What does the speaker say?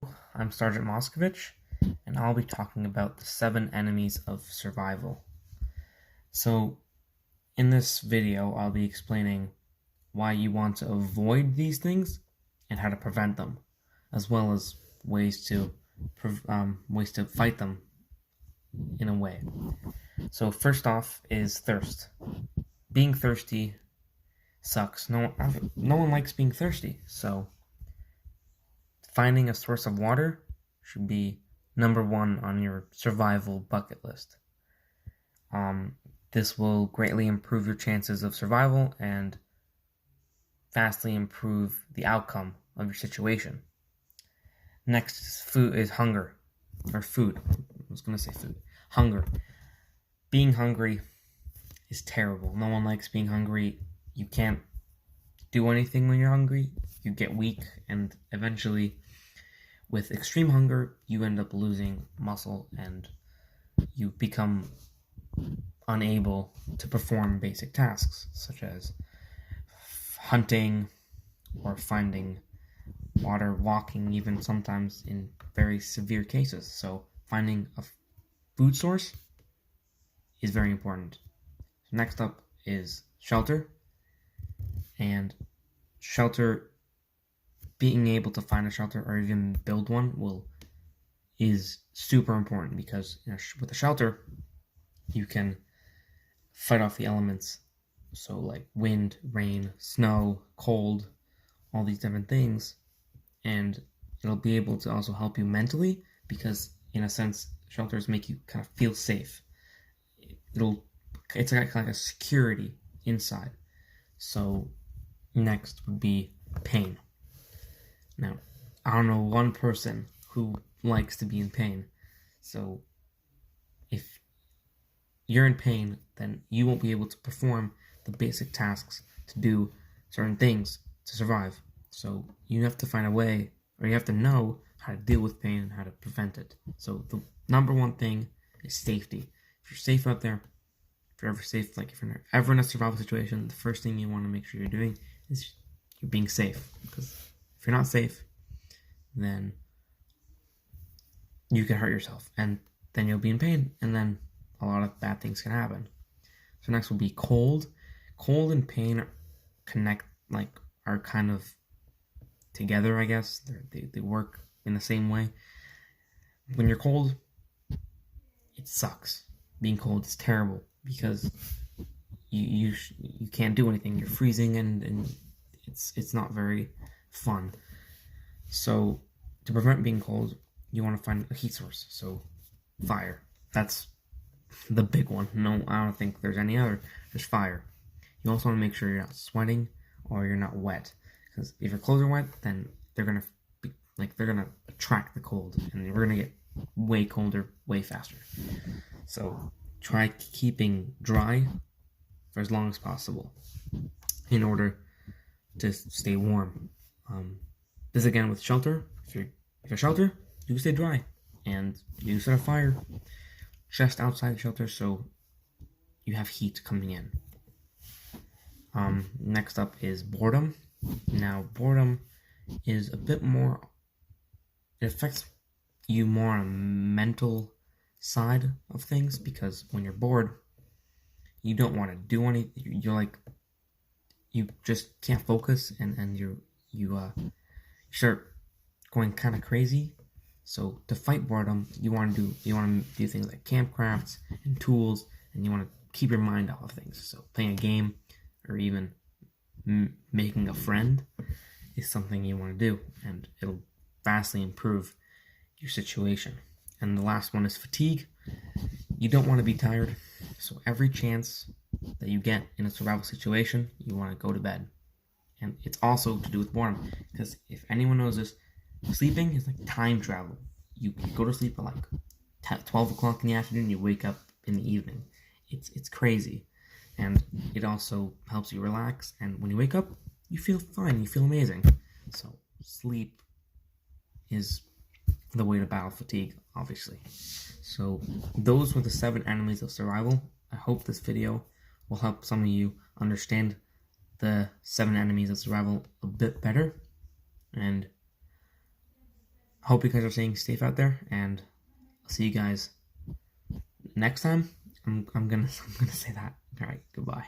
I'm Sergeant Moskovich, and I'll be talking about the 7 enemies of survival. So, in this video, I'll be explaining why you want to avoid these things and how to prevent them, as well as ways to fight them in a way. So, first off is thirst. Being thirsty sucks. No one likes being thirsty, so finding a source of water should be number one on your survival bucket list. This will greatly improve your chances of survival and vastly improve the outcome of your situation. Next is hunger, or food. I was going to say food. Hunger. Being hungry is terrible. No one likes being hungry. You can't do anything when you're hungry. You get weak, and eventually, with extreme hunger, you end up losing muscle and you become unable to perform basic tasks such as hunting or finding water, walking, even sometimes in very severe cases. So finding a food source is very important. Next up is shelter. And shelter, being able to find a shelter or even build one is super important because with a shelter you can fight off the elements, so like wind, rain, snow, cold, all these different things, and it'll be able to also help you mentally because in a sense shelters make you kind of feel safe. It's like a security inside. So next would be pain. Now, I don't know one person who likes to be in pain, so if you're in pain, then you won't be able to perform the basic tasks to do certain things to survive. So you have to find a way, or you have to know how to deal with pain and how to prevent it. So the number one thing is safety. If you're safe out there, if you're ever safe, like if you're ever in a survival situation, the first thing you want to make sure you're doing is you're being safe. Because if you're not safe, then you can hurt yourself, and then you'll be in pain, and then a lot of bad things can happen. So next will be cold. Cold and pain are kind of together, I guess. They work in the same way. When you're cold, it sucks. Being cold is terrible because you can't do anything. You're freezing and it's not very fun. So to prevent being cold, you want to find a heat source. So fire. That's the big one. No, I don't think there's any other. There's fire. You also want to make sure you're not sweating or you're not wet, because if your clothes are wet, then they're gonna attract the cold, and we're gonna get way colder way faster. So try keeping dry for as long as possible in order to stay warm. This again with shelter. If you're shelter, you stay dry, and you set a fire just outside the shelter so you have heat coming in. Next up is boredom. Now, boredom is a bit more, it affects you more on a mental side of things, because when you're bored, you don't want to do anything. You just can't focus, and you start going kind of crazy. So to fight boredom, you want to do things like camp crafts and tools, and you want to keep your mind off of things. So playing a game or even making a friend is something you want to do, and it'll vastly improve your situation. And the last one is fatigue. You don't want to be tired, so every chance that you get in a survival situation, you want to go to bed. And it's also to do with boredom, because if anyone knows this, sleeping is like time travel. You go to sleep at like 12 o'clock in the afternoon, you wake up in the evening. It's crazy. And it also helps you relax, and when you wake up, you feel fine, you feel amazing. So sleep is the way to battle fatigue, obviously. So those were the 7 enemies of survival. I hope this video will help some of you understand the 7 enemies of survival a bit better, and hope you guys are staying safe out there, and I'll see you guys next time. I'm gonna say that. All right, goodbye.